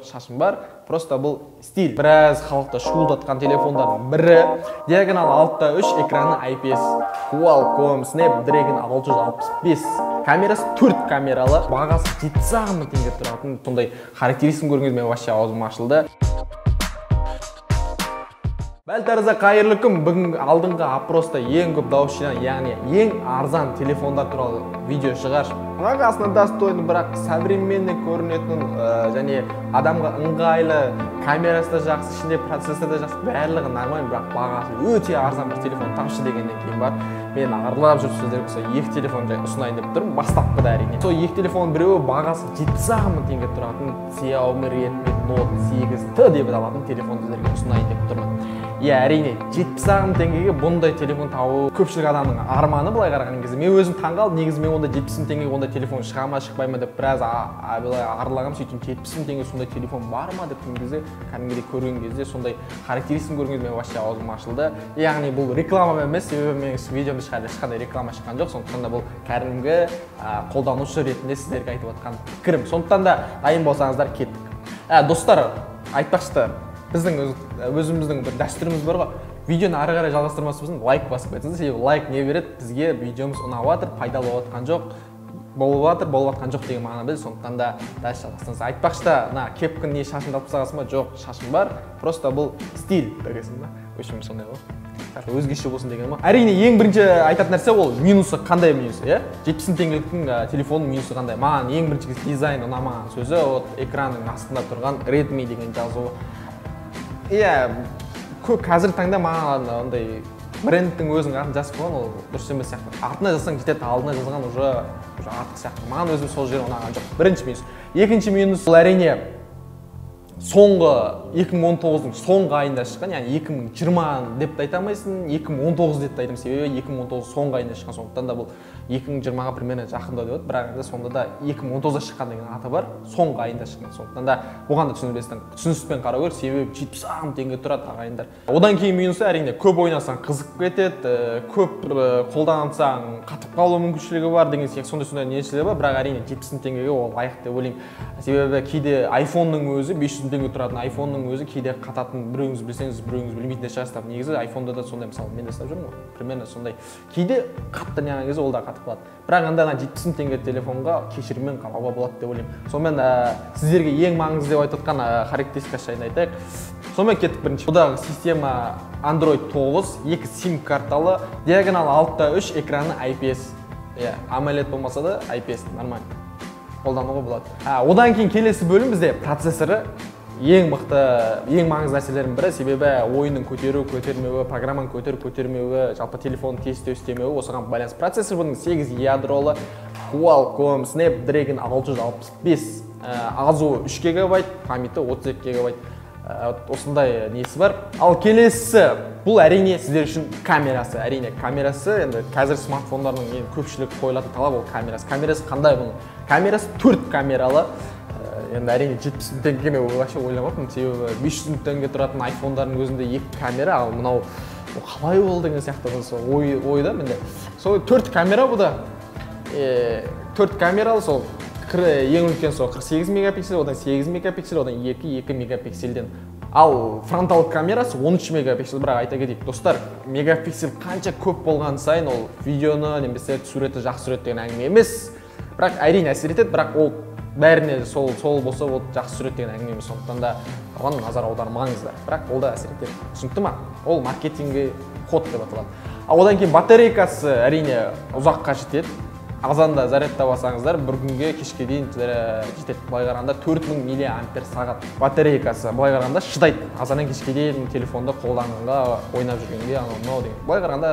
шашым бар, просто бұл стиль. Біраз халықты шуылдатқан телефондардың бірі. Диагонал 6.3, экраны IPS. Qualcomm Snapdragon 665. Камерасы 4 камералы. Бағасы 70 мың теңге тұратын. Сондай характеристикасын көріңіз, мен вообще аузым ашылды. Бәлтарыза қайырлы күн. Бүгін алдыңғы опроста ең көп дауыс жинаған, яғни ең арзан телефондар туралы видео шығар. Бағасына достойны, бірақ современный көрінетін және адамға ыңғайлы, камерасы да жақсы, ішінде процессор да жақсы, барлығы нормально, бірақ бағасы өте арзан бір телефон тапшы дегеннен кейін бар. Мен арлап жүріп сөздер болса, екі телефон ұсынайын деп тұрмын, бастапқыда әрине. Сол екі телефон біреуі бағасы 70 мың теңге тұратын Xiaomi Redmi Note 8T деп аталатын телефон сіздерге ұсынайын деп тұрмын. Иә, әрине 70 мың теңгеге бұндай телефон табу көпшілік адамның арманы. Былай қараған кезде мен өзім таңғалдым, негізі мен онда 70 мың теңгеге ондай телефон шыға ма шықпай ма деп біраз арылағам, сөйтіп 70 мың теңге сондай телефон бар ма деп кезде кәдімгідей көрген кезде сондай характеристикасын көрген кезде мен вообще аузым ашылды. Яғни бұл реклама емес, себебі менің видеомда ешқандай реклама шыққан жоқ, сондықтан да бұл кәдімгі қолданушы ретінде сіздерге айтып отқан пікірім. Сондықтан да дайын болсаңыздар кеттік. Достар, айтпақшы, біздің өзіміздің бір дәстүріміз бар ғой. Видеоны ары қарай жалғастырмас болсын, лайк басып кетсеңіз, себебі лайк не береді? Бізге видеомыз ұнап жатыр, пайдалы болып жатқан жоқ, болып жатқан жоқ деген мағына білді. Сондықтан да дәл жалғастырыңыз. Айтпақшы, кепкін не шашымды алып тастағансың ба? Жоқ, шашым бар. Просто бұл стиль дегенсің ба? Өшім сондай ғой. Өзгеше болсын деген ма? Әрине ең бірінші айтатын нәрсе ол минусы қандай минусы, иә? 70 теңгеліктің телефонның минусы қандай? Маған ең бірінші дизайн ұнамаған сөзі, экранның астында тұрған Redmi деген жазуы. Иә, қазір таңда маған ондай брендтің өзінің атын жазып қойған, ол дұрыс емес сияқты. Артына жазсаң жетеді, алдына жазған уже артық сияқты. Маған өзім сол жері ұнаған жоқ. Бірінші минус. Екінші минус ол әрине соңғы 2019-ның соңғы айында шыққан, яғни 2020 деп те айта алмайсың, 2019 деп те айтамын, себебі 2019 соңғы айында шыққан, сондықтан да бұл 2020-ға примерно жақындау деп отыр, бірақ сонда да 2019-да шыққан деген аты бар, соңғы айында шыққан, сондықтан да оған да түсініспен қарау керек, себебі 70 мың теңге тұрады ағайындар. Одан кейін минусы әрине көп ойнасаң қызып кетеді, көп қолдансаң қатып қалу мүмкіншілігі бар деген сияқты сондай нешелер бар, бірақ әрине 70 мың теңгеге ол лайық деп ойлаймын. Себебі кейде iPhone-ның өзі 500 мың теңге тұратын iPhone-ның өзі кейде қататын, біреуіңіз білсеңіз, біреуіңіз білмейтін де шығарсыз. Негізі iPhone-да да сондай, мысалы мен де ұстап жүрмін ғой, примерно сондай. Кейде қатты неған кезде ол да қатып қалады. Бірақ анда 70 мың теңге телефонға кешіріммен қарауға болады деп ойлаймын. Сонымен сіздерге ең маңызды деп айтып отқан характеристикасы жайында айтайық. Сонымен кеттік бірінші. Бұдағы система Android 9, 2 SIM карталы, диагонал 6.3, экраны IPS. AMOLED болмаса да IPS нормально қолдануға болады. Одан кейін келесі бөлім бізде процессоры. Ең мықты, ең маңызды нәрселердің бірі, себебі ойынның көтермеуі, программаның көтермеуі, жалпы телефонның тесте істемеуі, осыған байланысты. Процессор бұның 8 ядролы Qualcomm Snapdragon 665, азуы 3 ГБ, памяті 32 ГБ. Осындай несі бар. Ал келесі, бұл әрине сіздер үшін камерасы. Әрине камерасы, енді қазір смартфондардың ең көпшілік қойылатын талап ол камерасы. Камерасы қандай бұның? Камерасы 4 камералы. Енді әрине 70 мың теңгеге мен вообще ойламаппын, себебі 500 мың теңге тұратын айфондардың өзінде 2 камера, ал мынау қалай болды деген сияқты ойда менде. Сол 4 камера бұл да. 4 камералы, сол ең үлкен сол 48 мегапиксель, одан 8 мегапиксель, одан 2 мегапиксельден. Ал фронтал камерасы 13 мегапиксель, бірақ айта кетейік, достар, мегапиксель қанша көп болған сайын ол видеоны немесе суретті жақсы сурет деген әңгіме емес. Бірақ әрине әсер етеді, бірақ ол бәріне сол болса ол жақсы сурет деген әңгіме емес, сондықтан да оған назар аудармаңыздар. Бірақ ол да әсер етеді. Түсінікті ма? Ол маркетингі ход деп аталады. Одан кейін батарейкасы әрине ұзаққа жетеді. Азанда зарядтап алсаңыздар, бір күнге кешке дейін жетеді. Былай қарағанда 4000 мАч сағат батарейкасы. Былай қарағанда шыдайды. Азаннан кешке дейін телефонды қолданғанға, ойнап жүргенге, анау деген. Былай қарағанда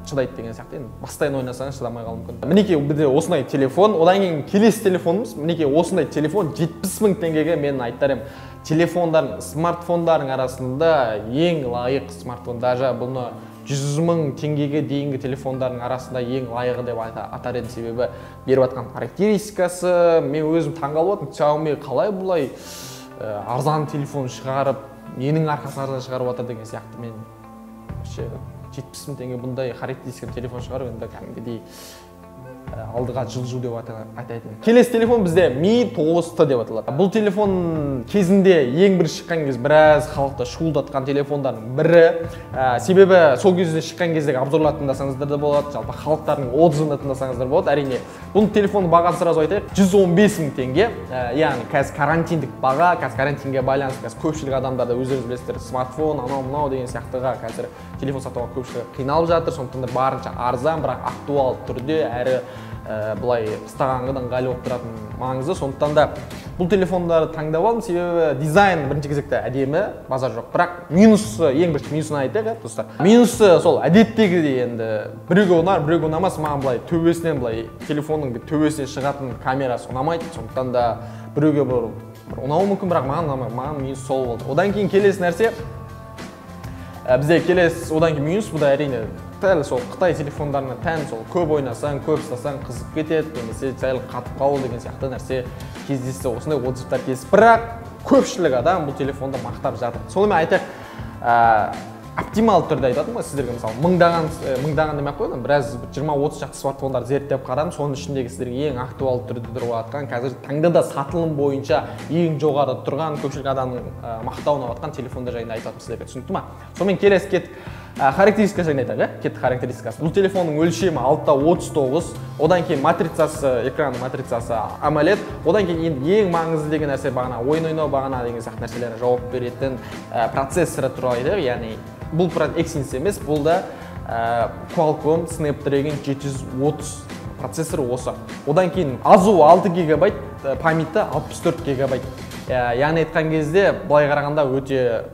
шыдайды деген сияқты. Енді бастайын ойнасаңыз шыдамай қалуы мүмкін. Мінекей бізде осындай телефон, одан кейін келесі телефонымыз, мінекей осындай телефон 70 мың теңгеге мен айтар едім. Телефондардың, смартфондардың арасында ең лайық смартфон, даже бұны 100 мың теңгеге дейінгі телефондардың арасында ең лайығы деп атар едім, себебі беріп жатқан характеристикасы. Мен өзім таңғалып отырмын, Xiaomi қалай бұлай арзан телефон шығарып, ненің арқасында арзан шығарып жатыр деген сияқты. Мен 70 мың теңге бұндай характеристикалы телефон шығарып, енді кәдімгідей алдыға жылжу деп атайтын. Келесі телефон бізде Mi 9T деп аталады. Бұл телефон кезінде ең бірінші шыққан кез біраз халықты шуылдатқан телефондардың бірі. Себебі сол кезде шыққан кездегі обзорларды тыңдасаңыздар да болады, жалпы халықтардың отзывын тыңдасаңыздар болады. Әрине, бұл телефонның бағасын сразу айтайық, 115 000 теңге. Яғни қазір карантиндік баға, қазір карантинге байланысты қазір көпшілік адамдар да өздеріңіз білесіздер, смартфон, анау мынау деген сияқтыға қазір телефон сатуға көпшілік қиналып жатыр. Сондықтан да барынша арзан, бірақ актуал түрде әрі былай қыстағанға ыңғайлы болып тұратын маңызы. Сондықтан да бұл телефондарды таңдап алдым, себебі дизайн бірінші кезекте әдемі, базар жоқ. Бірақ минусы, ең бірінші минусын айтайық, достар. Минусы сол әдеттегідей енді біреуге ұнар, біреуге ұнамас. Маған былай төбесінен былай телефонның төбесінен шығатын камерасы ұнамайды. Сондықтан да біреуге бір ұнауы мүмкін, бірақ маған ұнамайды. Маған минус сол болды. Одан кейін келесі нәрсе, бізде келесі одан кейін минус, бұл да әрине сәл сол Қытай телефондарына тән, сол көп ойнасаң, көп ұстасаң қызып кетеді, немесе сәл қатып қалу деген сияқты нәрсе кездесті, осындай отзывтар кездесті. Бірақ көпшілік адам бұл телефонды мақтап жатыр. Сонымен айтайық, оптимал түрде айтатын ба сіздерге, мысалы мыңдаған демей ақ қойдым, біраз 20-30 шақты смартфондарды зерттеп қарадым, соның ішіндегі сіздерге ең актуалды түрде тұрып жатқан, қазір таңда да сатылым бойынша ең жоғары тұрған, көпшілік адамның мақтауына жатқан телефондар жайында айтатын сіздерге, түсінікті ма? Сонымен келесі кеттік. Характеристика жайында айтайық, кетті характеристикасы. Бұл телефонның өлшемі 6:39, одан кейін матрицасы, экранның матрицасы AMOLED, одан кейін ең маңызды деген нәрсе бағана ойын ойнау, бағана деген сияқты нәрселерге жауап беретін процессоры туралы айтайық. Яғни бұл Exynos емес, бұл да Qualcomm Snapdragon 730 процессоры осы. Одан кейін азу 6 гигабайт, памяті 64 гигабайт. Яғни айтқан кезде былай қарағанда өте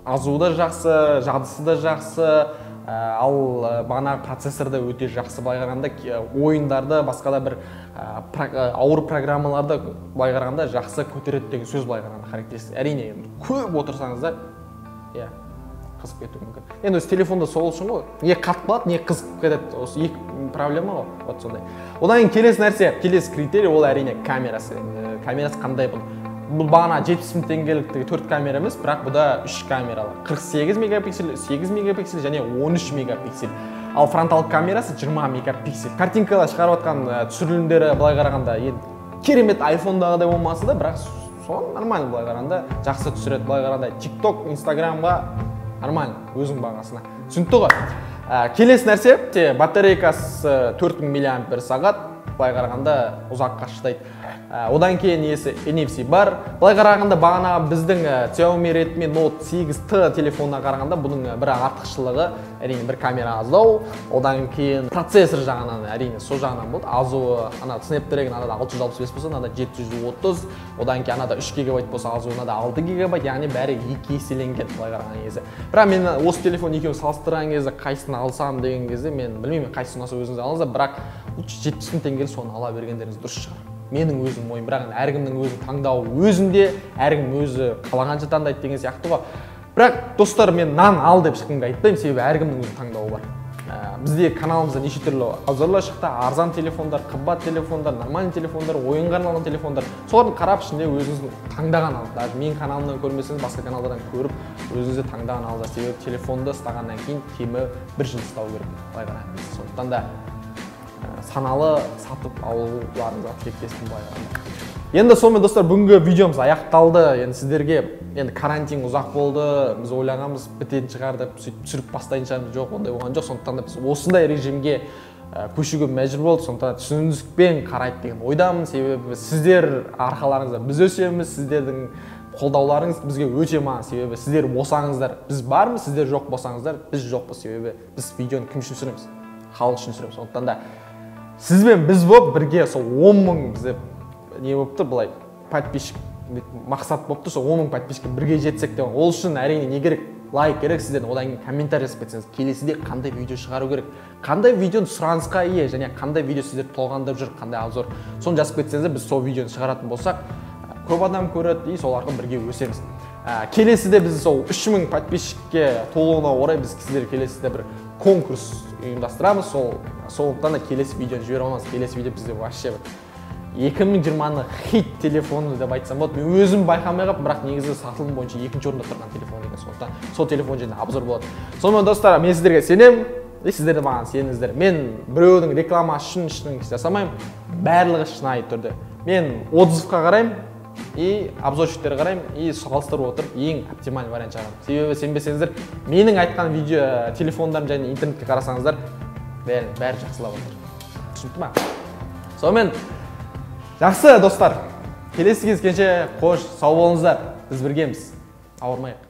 азуы да жақсы, жадысы да жақсы, ал бағанағы процессор да өте жақсы. Былай қарағанда ойындарды, басқа да бір ауыр программаларды былай қарағанда жақсы көтереді деген сөз. Былай қарағанда характеристика. Әрине, көп отырсаңыздар, қызып кетуі мүмкін. Енді өз телефонда сол үшін ғой, не қатып қалады, не қызып кетеді. Осы екі проблема ғой, вот сондай. Одан кейін келесі нәрсе, келесі критерий ол әрине камерасы. Камерасы қандай бұл? Бұл бағана 70 000 теңгеліктегі 4 камера емес, бірақ бұда 3 камералы. 48 мегапиксель, 8 мегапиксель және 13 мегапиксель. Ал фронтал камерасы 20 мегапиксель. Картинкалар шығарып отқан түсірілімдері былай қарағанда керемет айфондағыдай болмаса да, бірақ соң нормально былай қарағанда жақсы түсіреді. Былай қарағанда TikTok, Instagramға нормально өзің бағасына. Түсінікті ғой. Келесі нәрсе, батарейкасы 4000 мАч, былай қарағанда ұзаққа шыдайды. Одан кейін NFC бар. Былай қарағанда бағана біздің Xiaomi Redmi Note 8T телефонына қарағанда бұның бір артықшылығы әрине бір камера аздау. Одан кейін процессор жағынан әрине сол жағынан болды. Азуы ана Snapdragon анада 665 болса, анада 730. Одан кейін анада 3 гигабайт болса, азуына да 6 гигабайт, яғни бәрі 2 еселенген былай қараған кезде. Бірақ мен осы телефон екеуін салыстырған кезде қайсысын алсам деген кезде мен білмеймін, қайсысын алса өзіңіз алыңыздар, бірақ 70 000 теңгелік соны ала бергендеріңіз дұрыс шығар. Менің өзім ойым, бірақ әркімнің өзі таңдауы өзінде, әркім өзі қалағанша таңдайды деген сияқты ғой. Бірақ достар, мен нан ал деп ешкімге айтпаймын, себебі әркімнің өзі таңдауы бар. Бізде каналымызда неше түрлі обзорлар шықты, арзан телефондар, қымбат телефондар, нормальный телефондар, ойынға арналған телефондар. Соларды қарап ішінде өзіңіз таңдаған алыңыз. Даже менің каналымнан көрмесеңіз, басқа каналдардан көріп, өзіңізді таңдаған алыңыз. Себебі телефонды ұстағаннан кейін кемі бір жыл ұстау керек. Сондықтан да саналы сатып алуларыңызға тілектеспін былай қарағанда. Енді сонымен достар, бүгінгі видеомыз аяқталды. Енді сіздерге карантин ұзақ болды, біз ойлағанбыз бітетін шығар деп түсіріп бастайтын шығармыз, жоқ, ондай болған жоқ. Сондықтан да біз осындай режимге көшуге мәжбүр болдық. Сондықтан түсіністікпен қарайды деген ойдамын, себебі сіздер арқаларыңызда біз өсеміз, сіздердің қолдауларыңыз бізге өте маңызды. Себебі сіздер болсаңыздар, біз бармыз, сіздер жоқ болсаңыздар, біз жоқпыз. Себебі біз видеоны кім үшін түсіреміз? Халық үшін түсіреміз. Сондықтан да сізбен біз болып бірге сол 10 000 бізде не болыпты, былай подписчик мақсат болыпты, сол 10 000 подписчикке бірге жетсек деп. Ол үшін әрине не керек? Лайк керек сіздерден. Одан кейін комментарий жазып кетсеңіз, келесіде қандай видео шығару керек, қандай видеоны сұранысқа ие және қандай видео сіздер толғандырып жүр, қандай обзор. Соны жазып кетсеңіздер, біз сол видеоны шығаратын болсақ, көп адам көреді, и сол арқылы бірге өсеміз. Келесіде біз сол 3000 подписчикке толуына орай біз сіздер келесіде бір конкурс ұйымдастырамыз. Сондықтан да келесі видеоны жібере алмаңыз. Келесі видео бізде вообще 2020-ны хит телефоны деп айтсам болады. Мен өзім байқамай қалып, бірақ негізі сатылым бойынша екінші орында тұрған телефон екен. Сондықтан сол телефон жайында обзор болады. Сонымен достар, мен сіздерге сенемін. сіздер де маған сеніңіздер. Мен біреудің рекламасы үшін жасамаймын. Барлығы шынайы түрде. Мен отзывқа қараймын, и обзорщиктерге қараймын, и салыстырып отырып ең оптимальный вариант шығарамын. Себебі сенбесеңіздер, менің айтқан видео телефондарым және интернетке қарасаңыздар, бәрі жақсылап отыр. Түсінікті ма? Сонымен жақсы достар. Келесі кездескенше қош, сау болыңыздар. Біз біргеміз. Ауырмайық.